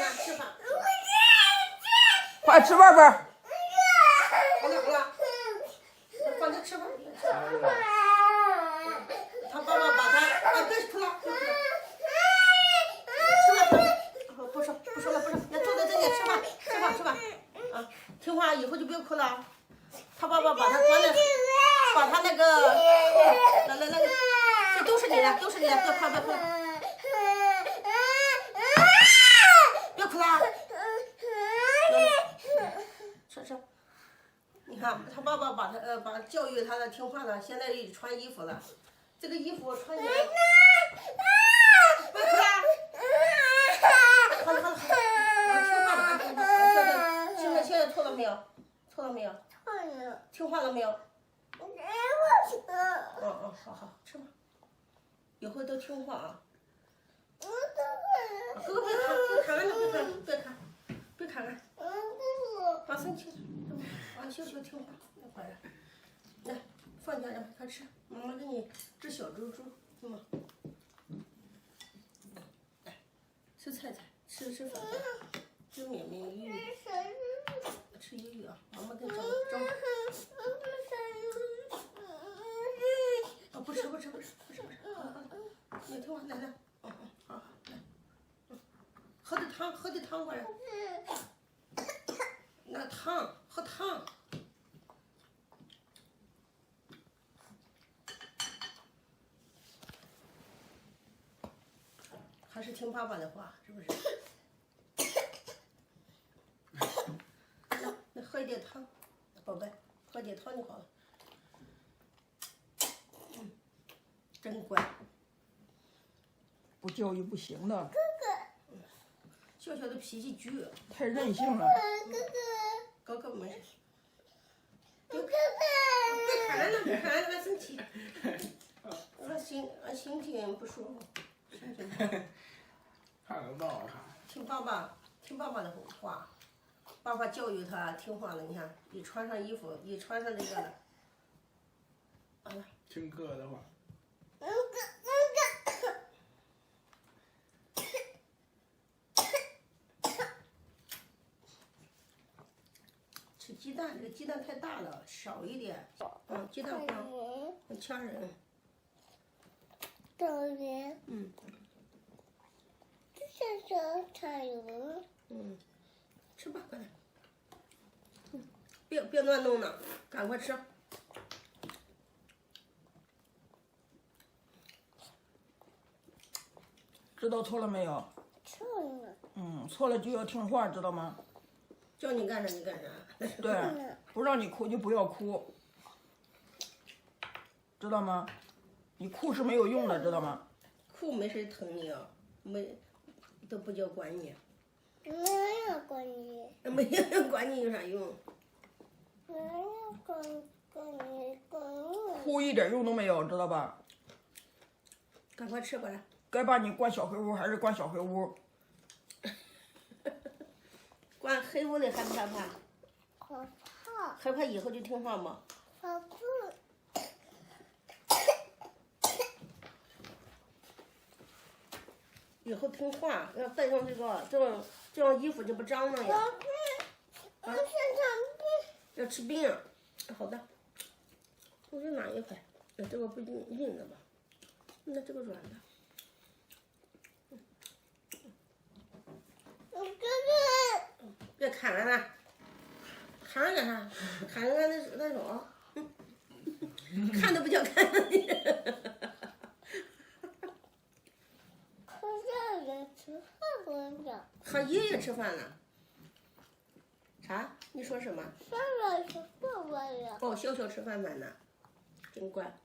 来吃饭。快吃饭吧。好了好了，放他吃饭。他爸爸把他，别哭了，别哭了。吃饭。不说了，你坐在这里吃饭。啊，听话，以后就别哭了。他爸爸把他关了，把他那个，来，这都是你的，别哭了。别哭了。吃。你看，他爸爸把教育他的听话了，现在穿衣服了，这个衣服穿起来。别哭了。好了，听话了，听话。现在错了没有？错了。听话了没有？好，吃吧。以后都听话啊。哥哥别看了。别生气了。羞听话，那乖了。来，放下来，快吃。妈妈给你治小猪，行吗？来，吃菜，吃饭，吃面鱼。吃鱼啊，妈妈给蒸。不吃。好，你听话，来。好，来。喝的汤过来。那汤，喝汤。还是听爸爸的话，是不是？那喝一点汤，宝贝，喝点汤就好了。真乖。不教育不行的。小的脾气倔。太任性了。哥哥没事。别看了，生气。我心情不舒服。看得到啊。听爸爸的话，爸爸教育他听话了。你看，一穿上衣服，一穿上这个了，完了。听哥的话。吃鸡蛋，这个鸡蛋太大了，少一点。鸡蛋黄，掐人。这是小彩油。吃吧，快点。别乱弄了，赶快吃。知道错了没有？错了。错了就要听话，知道吗？叫你干啥你干啥。对，不让你哭就不要哭，知道吗？你哭是没有用的，知道吗？哭没谁疼你啊，都不叫管你。没人管你。没人管你有啥用？没人管你。哭一点用都没有，知道吧？赶快吃过来。该把你关小黑屋还是关小黑屋？关黑屋里害不害怕？害怕。害怕以后就听话吗？害怕。以后听话，要带上这样衣服就不脏了呀。我身上要吃冰。好的。我说哪一块？这个不硬的吧？那这个软的。别砍了它，砍了干啥？砍了那手。看都不叫看。和爷爷吃饭了。啥？你说什么？爸爸吃饭了。哦，笑吃饭饭呢，真乖。